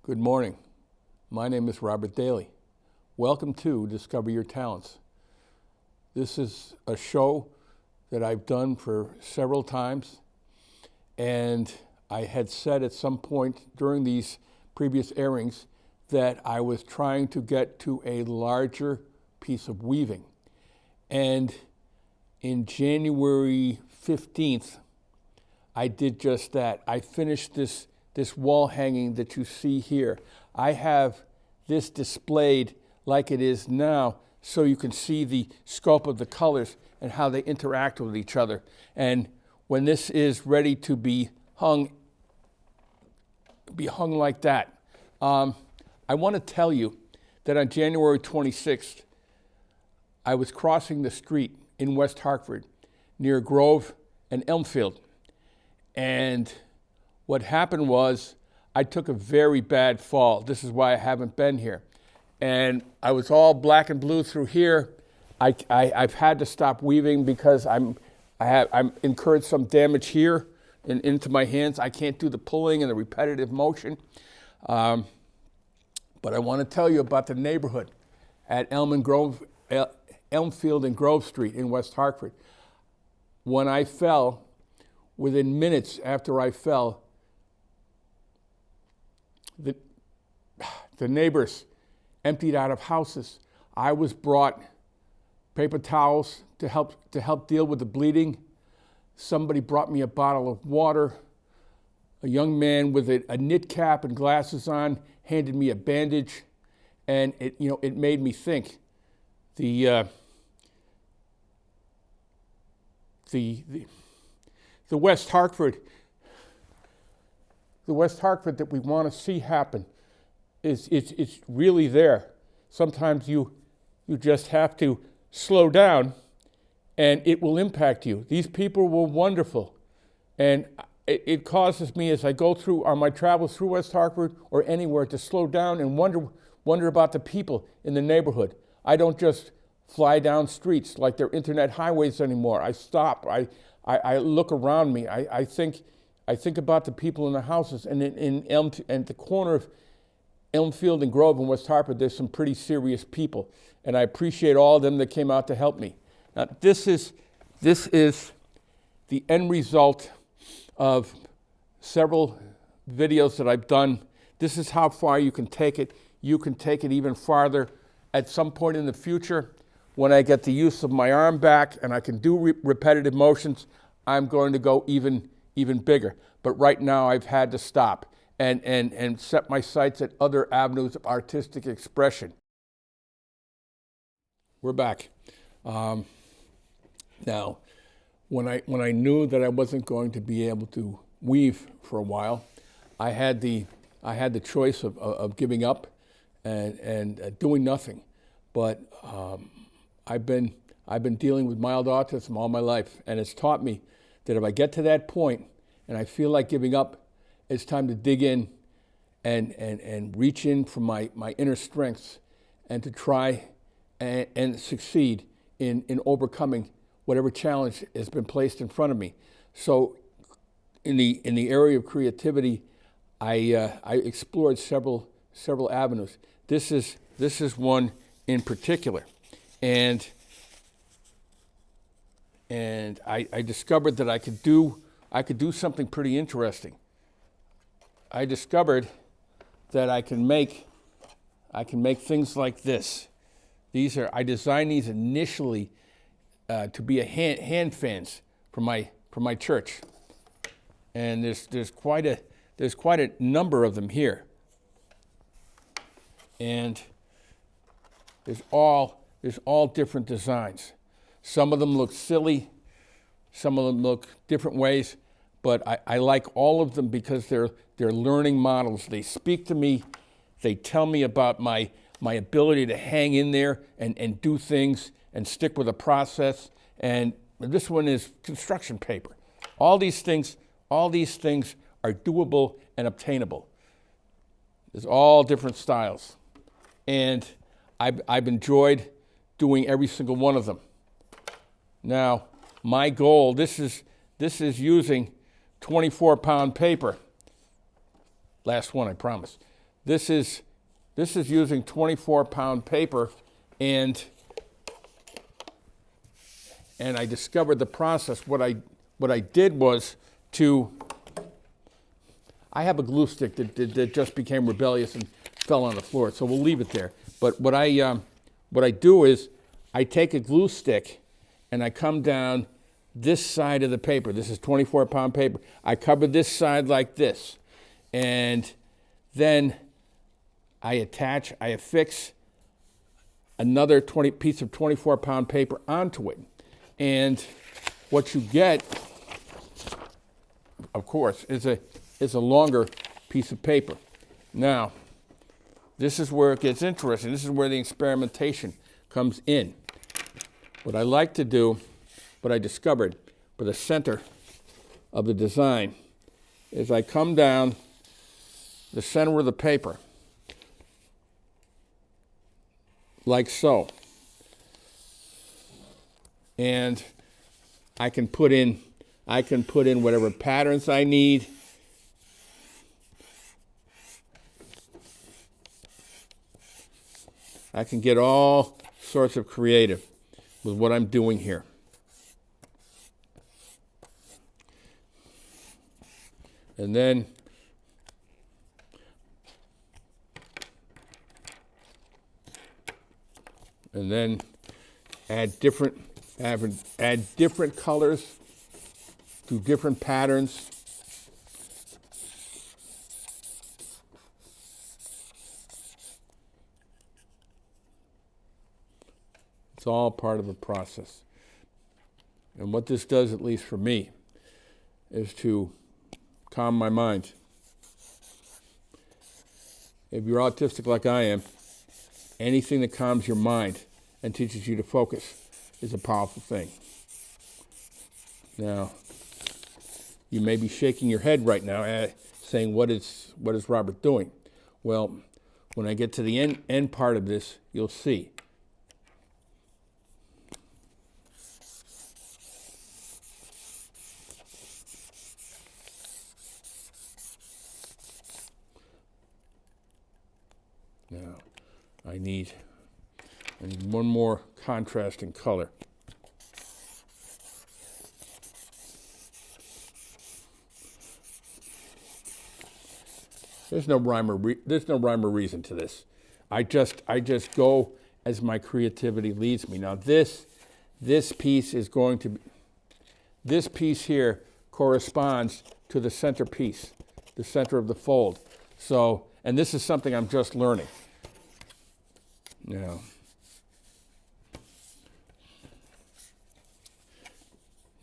Good morning. My name is Robert Daly. Welcome to Discover Your Talents. This is a show that I've done for several times, and I had said at some point during these previous airings that I was trying to get to a larger piece of weaving. And in January 15th, I did just that. I finished this wall hanging that you see here. I have this displayed like it is now so you can see the scope of the colors and how they interact with each other. And when this is ready to be hung like that, I want to tell you that on January 26th, I was crossing the street in West Hartford near Grove and Elmfield. And what happened was I took a very bad fall. This is why I haven't been here. And I was all black and blue through here. I've had to stop weaving because I'm incurred some damage here and into my hands. I can't do the pulling and the repetitive motion. But I want to tell you about the neighborhood at Elmfield and Grove Street in West Hartford. When I fell, within minutes after I fell, the neighbors emptied out of houses. I was brought paper towels to help deal with the bleeding. Somebody brought me a bottle of water. A young man with a knit cap and glasses on handed me a bandage, and it made me think. The West Hartford that we want to see happen it's really there. Sometimes you just have to slow down, and it will impact you. These people were wonderful, and it causes me, as I go through on my travels through West Hartford or anywhere, to slow down and wonder about the people in the neighborhood. I don't just fly down streets like they're internet highways anymore. I stop. I look around me. I think about the people in the houses, and at the corner of Elmfield and Grove in West Hartford, there's some pretty serious people, and I appreciate all of them that came out to help me. Now, this is the end result of several videos that I've done. This is how far you can take it. You can take it even farther. At some point in the future, when I get the use of my arm back and I can do repetitive motions, I'm going to go even bigger. But right now, I've had to stop and set my sights at other avenues of artistic expression. We're back. Now, when I knew that I wasn't going to be able to weave for a while, I had the choice of giving up and doing nothing. But I've been dealing with mild autism all my life, and it's taught me that if I get to that point and I feel like giving up, it's time to dig in and reach in for my inner strengths and to try and succeed in overcoming whatever challenge has been placed in front of me. So in the area of creativity, I explored several avenues. This is one in particular, and I discovered that I could do something pretty interesting. I discovered that I can make things like this. I designed these initially to be hand fans for my church, and there's quite a number of them here, and there's all different designs. Some of them look silly, some of them look different ways, but I like all of them because they're learning models. They speak to me. They tell me about my ability to hang in there and do things and stick with a process. And this one is construction paper. All these things are doable and obtainable. There's all different styles. And I've enjoyed doing every single one of them. Now, my goal, this is using 24-pound paper. Last one, I promise. this is using 24-pound paper, and I discovered the process. What I did was I have a glue stick that just became rebellious and fell on the floor, so we'll leave it there. But what I do is I take a glue stick and I come down this side of the paper. This is 24-pound paper. I cover this side like this, and then I affix another piece of 24-pound paper onto it. And what you get, of course, is a longer piece of paper. Now, this is where it gets interesting. This is where the experimentation comes in. What I like to do, what I discovered for the center of the design, is I come down the center of the paper, like so. And I can put in whatever patterns I need. I can get all sorts of creative with what I'm doing here. And then add different colors to different patterns. It's all part of the process. And what this does, at least for me, is to calm my mind. If you're autistic like I am, anything that calms your mind and teaches you to focus is a powerful thing. Now, you may be shaking your head right now, saying, what is Robert doing? Well, when I get to the end part of this, you'll see. Now, I need one more contrasting color. There's no rhyme or reason to this. I just go as my creativity leads me. Now this piece is going to be, this piece here corresponds to the center piece, the center of the fold. So, and this is something I'm just learning. Now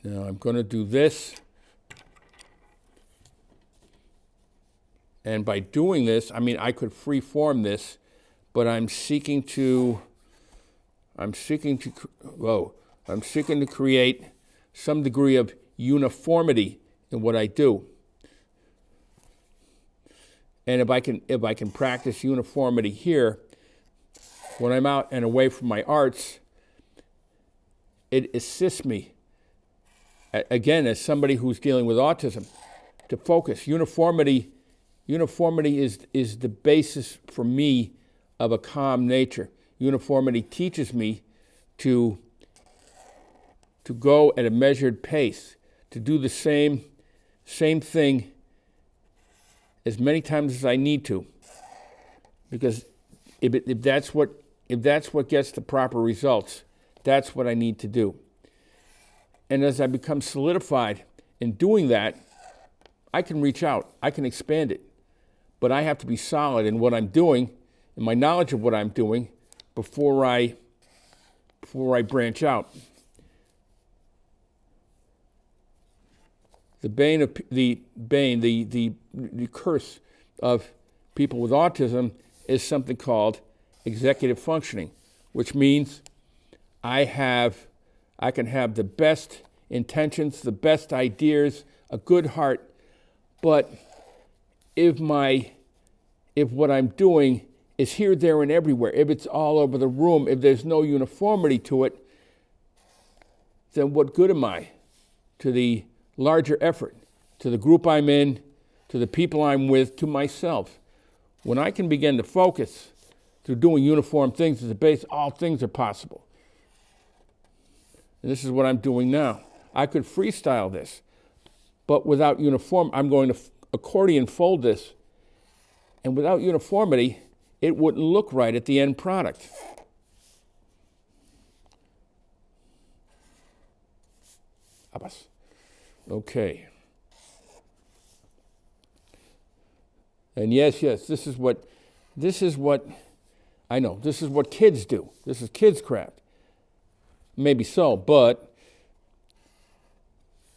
I'm going to do this. And by doing this, I mean, I could free form this, but I'm seeking to create some degree of uniformity in what I do. And if I can practice uniformity here, when I'm out and away from my arts, it assists me, again, as somebody who's dealing with autism, to focus. Uniformity is the basis for me of a calm nature. Uniformity teaches me to go at a measured pace, to do the same thing as many times as I need to, because if that's what gets the proper results, that's what I need to do. And as I become solidified in doing that, I can reach out, I can expand it, but I have to be solid in what I'm doing, in my knowledge of what I'm doing, before I branch out. The curse of people with autism is something called executive functioning, which means I can have the best intentions, the best ideas, a good heart, but if what I'm doing is here, there, and everywhere, if it's all over the room, if there's no uniformity to it, then what good am I to the larger effort, to the group I'm in, to the people I'm with, to myself? When I can begin to focus through doing uniform things as a base, all things are possible. And this is what I'm doing now. I could freestyle this, but without uniform, I'm going to accordion fold this, and without uniformity, it wouldn't look right at the end product. Okay. And yes, this is what I know. This is what kids do. This is kids' craft. Maybe so, but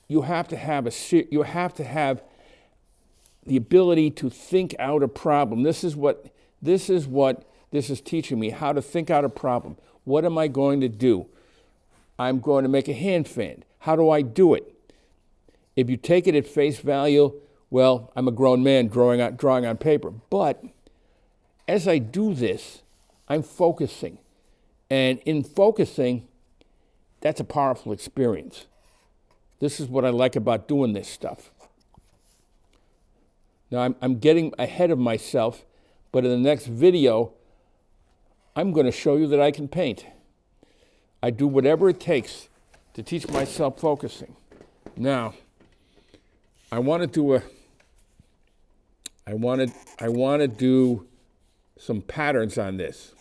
you have to have the ability to think out a problem. This is what this is teaching me, how to think out a problem. What am I going to do? I'm going to make a hand fan. How do I do it? If you take it at face value, well, I'm a grown man drawing on paper. But as I do this, I'm focusing. And in focusing, that's a powerful experience. This is what I like about doing this stuff. Now, I'm getting ahead of myself, but in the next video, I'm going to show you that I can paint. I do whatever it takes to teach myself focusing. Now, I want to do some patterns on this.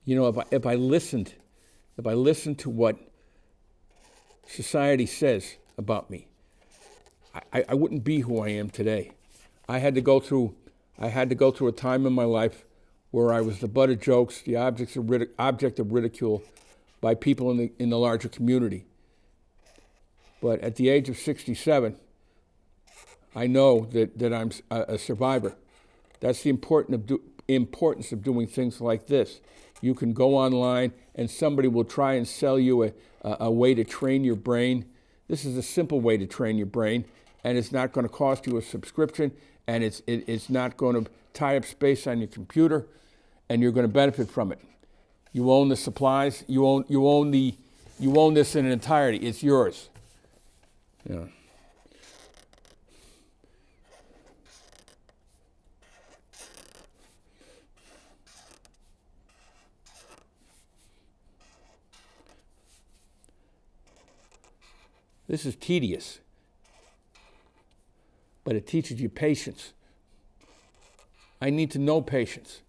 You know, if I listened to what society says about me, I wouldn't be who I am today. I had to go through a time in my life where I was the butt of jokes, the object of ridicule by people in the larger community. But at the age of 67, I know that I'm a survivor. That's the importance of doing things like this. You can go online and somebody will try and sell you a way to train your brain. This is a simple way to train your brain, and it's not going to cost you a subscription, and it's not going to tie up space on your computer, and you're going to benefit from it. You own the supplies. You own this in entirety. It's yours. Yeah. This is tedious, but it teaches you patience. I need to know patience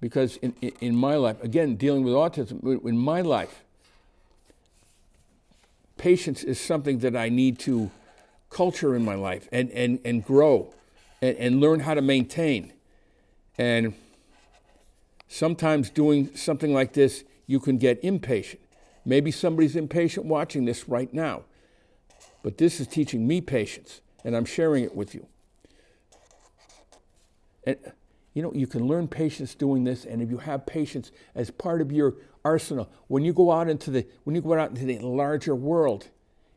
because in my life, again, dealing with autism, in my life, patience is something that I need to culture in my life and grow and learn how to maintain. And sometimes doing something like this, you can get impatient. Maybe somebody's impatient watching this right now. But this is teaching me patience, and I'm sharing it with you. And you know, you can learn patience doing this, and if you have patience as part of your arsenal, when you go out into the larger world,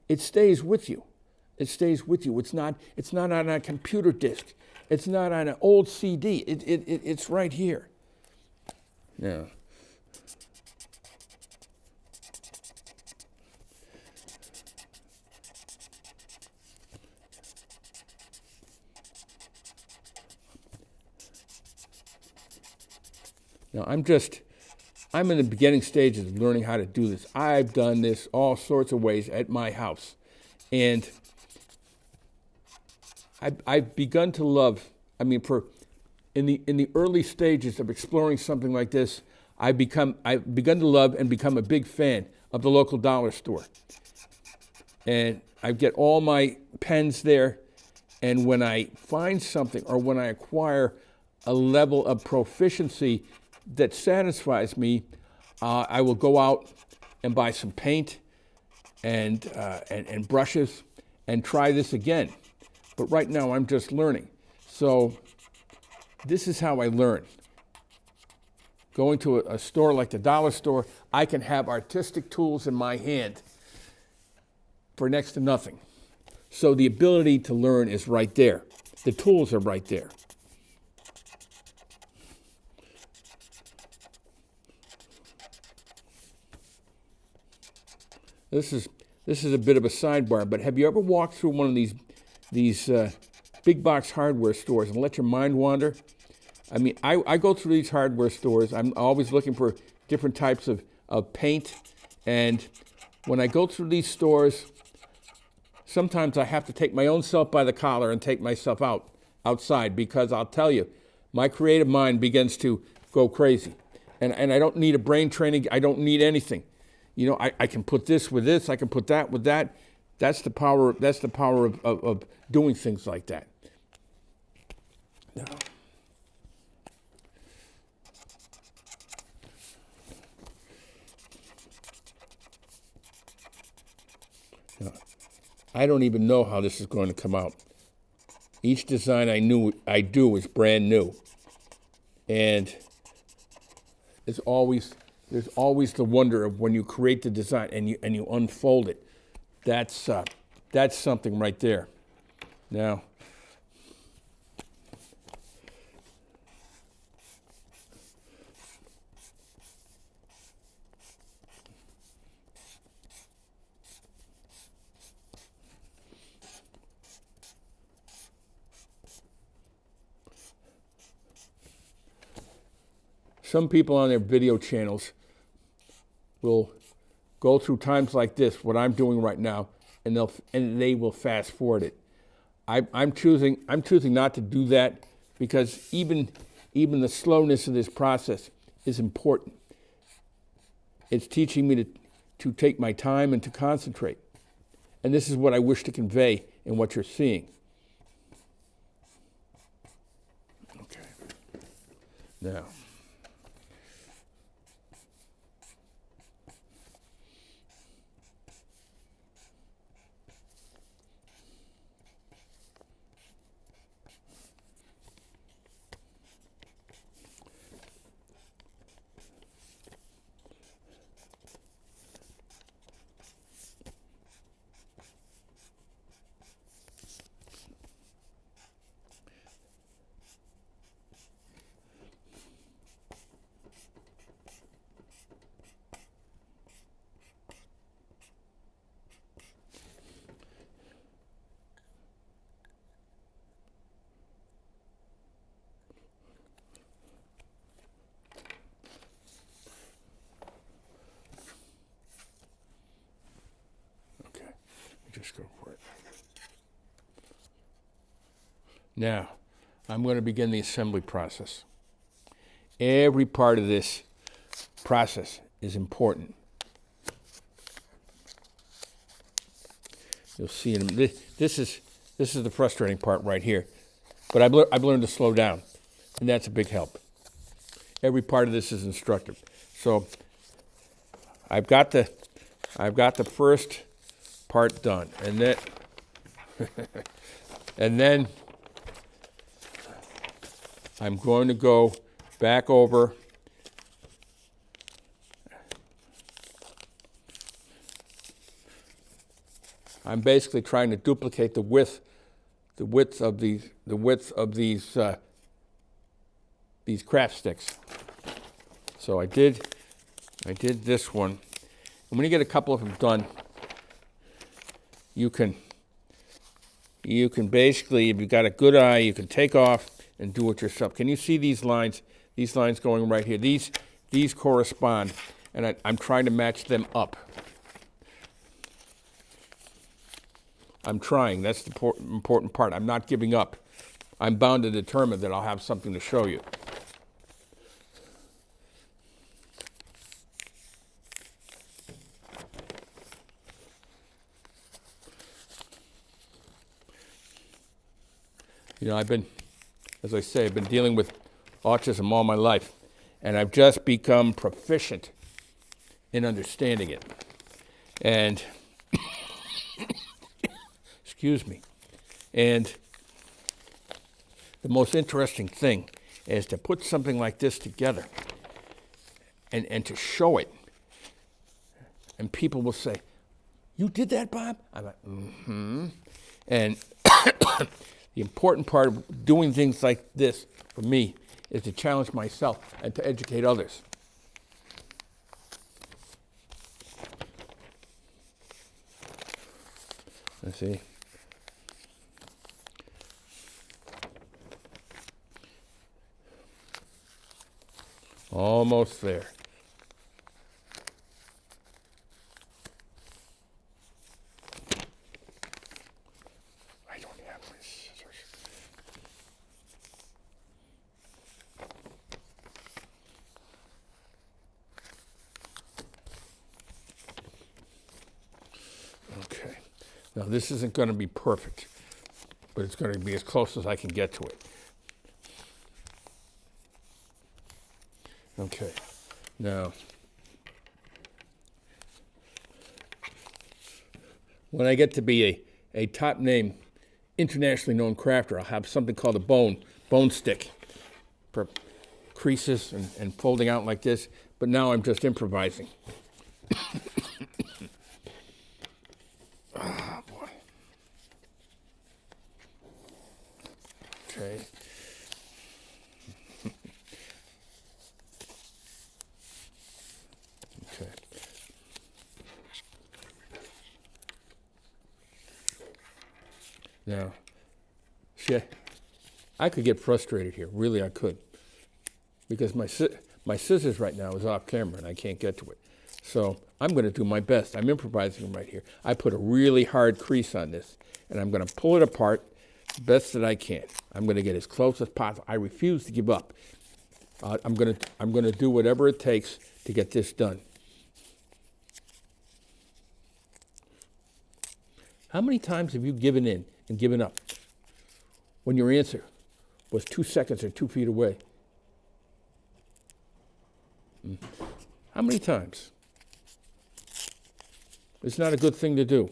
it stays with you. It stays with you. It's not on a computer disk. It's not on an old CD. It's right here. Yeah. Now, I'm in the beginning stages of learning how to do this. I've done this all sorts of ways at my house. And I've begun to love, in the early stages of exploring something like this, I've begun to love and become a big fan of the local dollar store. And I get all my pens there, and when I find something or when I acquire a level of proficiency that satisfies me, I will go out and buy some paint and brushes and try this again. But right now I'm just learning. So this is how I learn. Going to a store like the dollar store, I can have artistic tools in my hand for next to nothing. So the ability to learn is right there. The tools are right there. this is a bit of a sidebar, but have you ever walked through one of these big box hardware stores and let your mind wander? I mean, I go through these hardware stores. I'm always looking for different types of paint. And when I go through these stores, sometimes I have to take my own self by the collar and take myself outside, because I'll tell you, my creative mind begins to go crazy. And I don't need a brain training. I don't need anything. You know, I can put this with this. I can put that with that. That's the power of doing things like that. Now, I don't even know how this is going to come out. Each design I do is brand new. And there's always the wonder of when you create the design and you unfold it. That's something right there. Now, some people on their video channels will go through times like this, what I'm doing right now, and they will fast forward it. I'm choosing not to do that, because even the slowness of this process is important. It's teaching me to take my time and to concentrate. And this is what I wish to convey in what you're seeing. Okay. Now, just go for it. Now, I'm going to begin the assembly process. Every part of this process is important. You'll see in this is the frustrating part right here. But I've learned to slow down, and that's a big help. Every part of this is instructive. So I've got the first part done, and then I'm going to go back over I'm basically trying to duplicate the width of these craft sticks. So I did this one. And when you get a couple of them done, you can basically, if you've got a good eye, you can take off and do it yourself. Can you see these lines? These lines going right here. These correspond, and I'm trying to match them up. I'm trying. That's the important part. I'm not giving up. I'm bound and determined that I'll have something to show you. You know, I've been dealing with autism all my life, and I've just become proficient in understanding it. And, excuse me, and the most interesting thing is to put something like this together and to show it. And people will say, "You did that, Bob?" I'm like, mm-hmm. And the important part of doing things like this for me is to challenge myself and to educate others. Let's see. Almost there. I don't have my scissors. Okay. Now this isn't going to be perfect, but it's going to be as close as I can get to it. Okay. Now, when I get to be a top name, internationally known crafter, I'll have something called a bone stick for creases and folding out like this, but now I'm just improvising. Oh, boy. Okay. Okay. Now, see, I could get frustrated here. Really, I could. Because my scissors right now is off camera and I can't get to it. So I'm going to do my best. I'm improvising right here. I put a really hard crease on this, and I'm going to pull it apart the best that I can. I'm going to get as close as possible. I refuse to give up. I'm going to do whatever it takes to get this done. How many times have you given in and given up when your answer was 2 seconds or 2 feet away? How many times? It's not a good thing to do.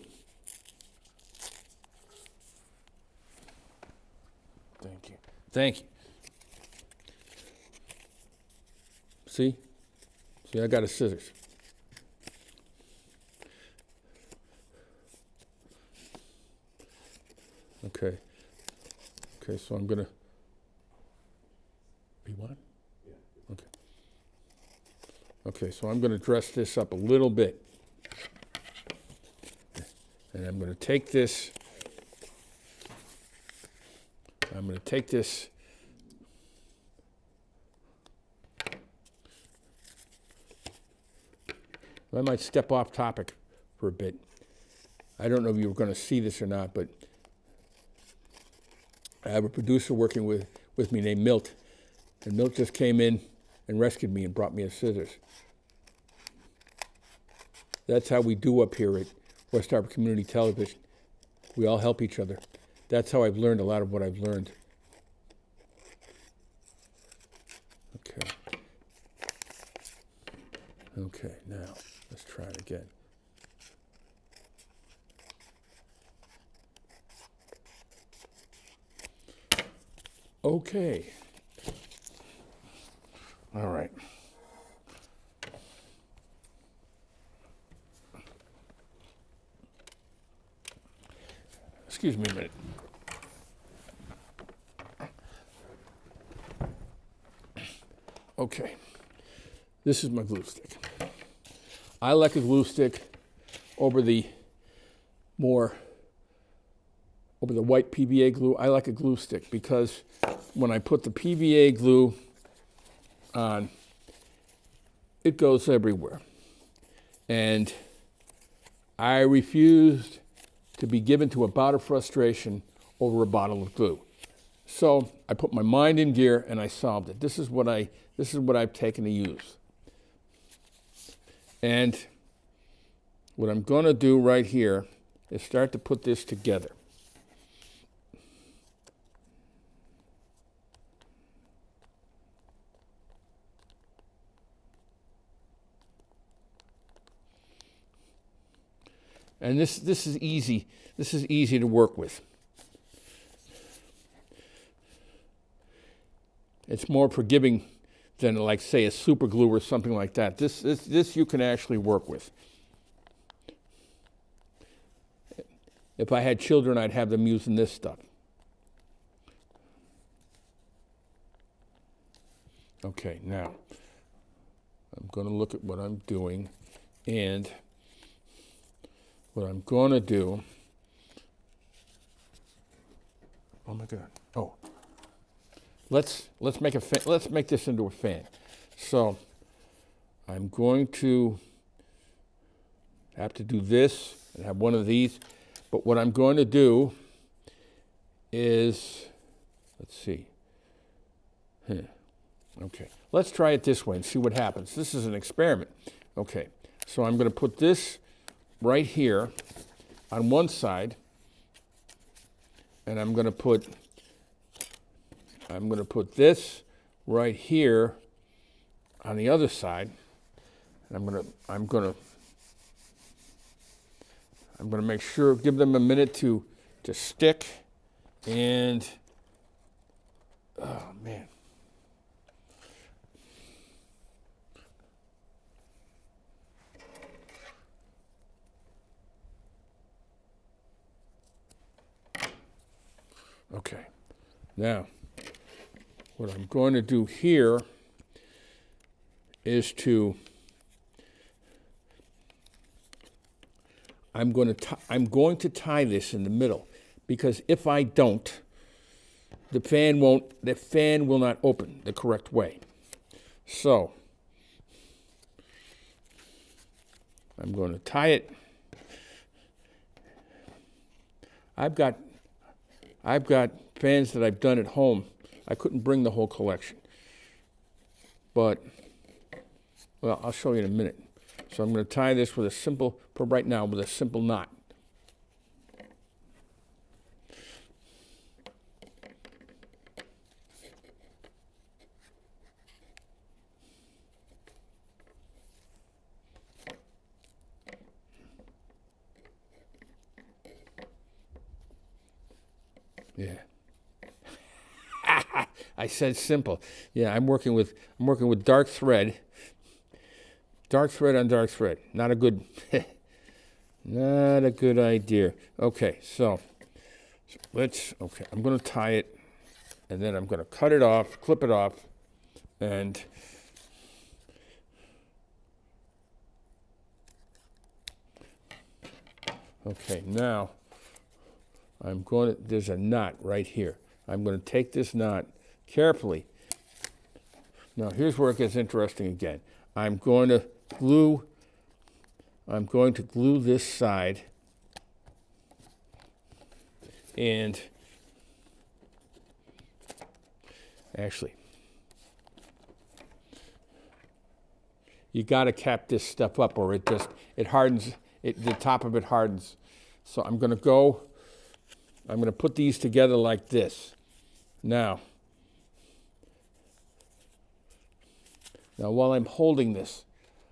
Thank you. Thank you. See? See, I got a scissors. Okay. Okay, so I'm going to... Be what? Yeah. Okay. Okay, so I'm going to dress this up a little bit. And I'm going to take this... I might step off topic for a bit. I don't know if you were going to see this or not, but I have a producer working with me named Milt. And Milt just came in and rescued me and brought me his scissors. That's how we do up here at West Hartford Community Television. We all help each other. That's how I've learned a lot of what I've learned. Okay. Okay, now let's try it again. Okay. All right. Excuse me a minute. Okay. This is my glue stick. I like a glue stick over the white PVA glue. I like a glue stick because when I put the PVA glue on, it goes everywhere. And I refused to be given to a bout of frustration over a bottle of glue. So I put my mind in gear and I solved it. This is what I've taken to use. And what I'm going to do right here is start to put this together. And this is easy. This is easy to work with. It's more forgiving than, like, say, a super glue or something like that. This you can actually work with. If I had children, I'd have them using this stuff. Okay, now I'm going to look at what I'm doing, and what I'm going to do Oh my God. Oh. Let's make this into a fan. So I'm going to have to do this and have one of these. But what I'm going to do is, let's see. Okay. Let's try it this way and see what happens. This is an experiment. Okay. So I'm going to put this right here on one side, and I'm going to put this right here on the other side. And I'm going to make sure, give them a minute to stick. And oh man. Okay. Now, what I'm going to do here is I'm going to tie this in the middle, because if I don't, the fan will not open the correct way. So I'm going to tie it. I've got fans that I've done at home. I couldn't bring the whole collection, but well, I'll show you in a minute. So I'm going to tie this with a simple, for right now, with a simple knot. Yeah. I said simple. Yeah, I'm working with dark thread. Dark thread on dark thread. Not a good idea. Okay, so I'm going to tie it, and then I'm going to cut it off, clip it off, and okay, now there's a knot right here. I'm going to take this knot carefully. Now here's where it gets interesting again. I'm going to glue this side, and actually you got to cap this stuff up, or it hardens, the top of it hardens. So I'm going to put these together like this. Now while I'm holding this,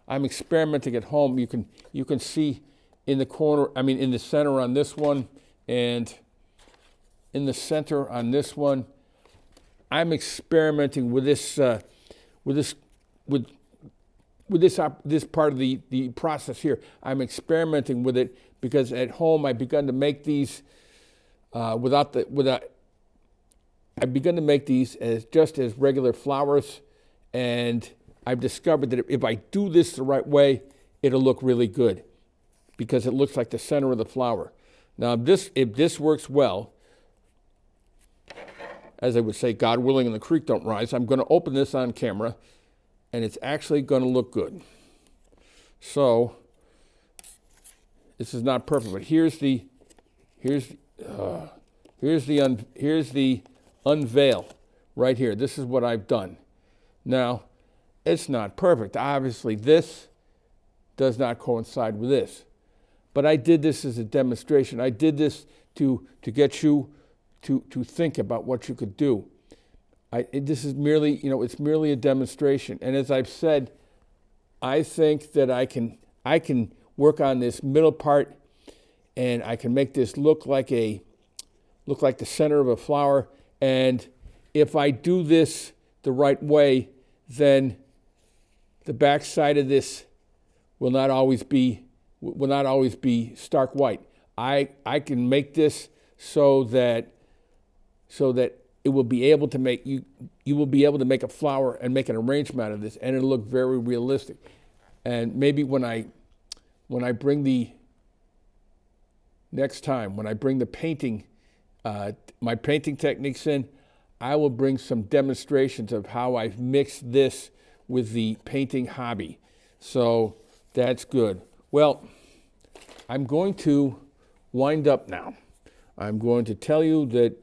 I'm experimenting at home. You can see in the center on this one, and in the center on this one. I'm experimenting with this part of the process here. I'm experimenting with it because at home I've begun to make these I've begun to make these just as regular flowers, and I've discovered that if I do this the right way, it'll look really good because it looks like the center of the flower. Now, if this works well, as I would say, God willing and the creek don't rise, I'm going to open this on camera, and it's actually going to look good. So this is not perfect, but here's the unveil right here. This is what I've done. Now, it's not perfect. Obviously, this does not coincide with this. But I did this as a demonstration. I did this to get you to think about what you could do. This is merely, it's merely a demonstration. And as I've said, I think that I can work on this middle part, and I can make this look like the center of a flower. And if I do this the right way, then the back side of this will not always be stark white. I can make this so that it will be able to make you will be able to make a flower and make an arrangement out of this, and it'll look very realistic. And maybe when I bring the painting my painting techniques in, I will bring some demonstrations of how I've mixed this with the painting hobby. So that's good. Well, I'm going to wind up now. I'm going to tell you that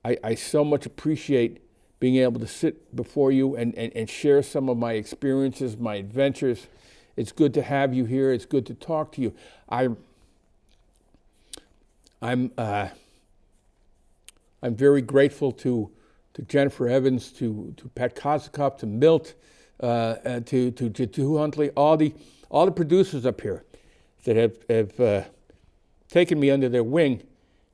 I so much appreciate being able to sit before you and share some of my experiences, my adventures. It's good to have you here. It's good to talk to you. I'm very grateful to Jennifer Evans, to Pat Kozakov, to Milt, to Huntley, all the producers up here that have taken me under their wing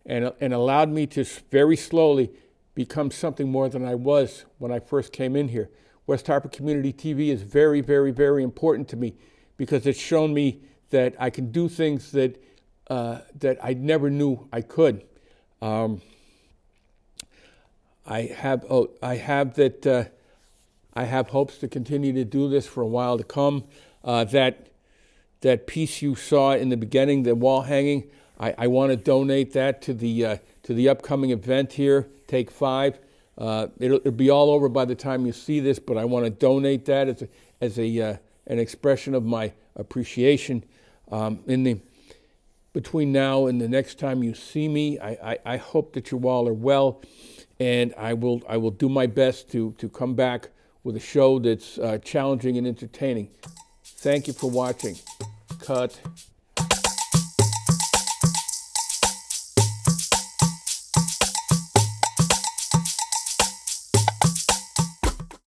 and allowed me to very slowly become something more than I was when I first came in here. West Hartford Community TV is very, very, very important to me because it's shown me that I can do things that I never knew I could. I have hopes to continue to do this for a while to come. That piece you saw in the beginning, the wall hanging, I want to donate that to the upcoming event here, Take 5. It'll be all over by the time you see this, but I want to donate that as an expression of my appreciation. Between now and the next time you see me, I hope that you all are well, and I will do my best to come back with a show that's challenging and entertaining. Thank you for watching. Cut.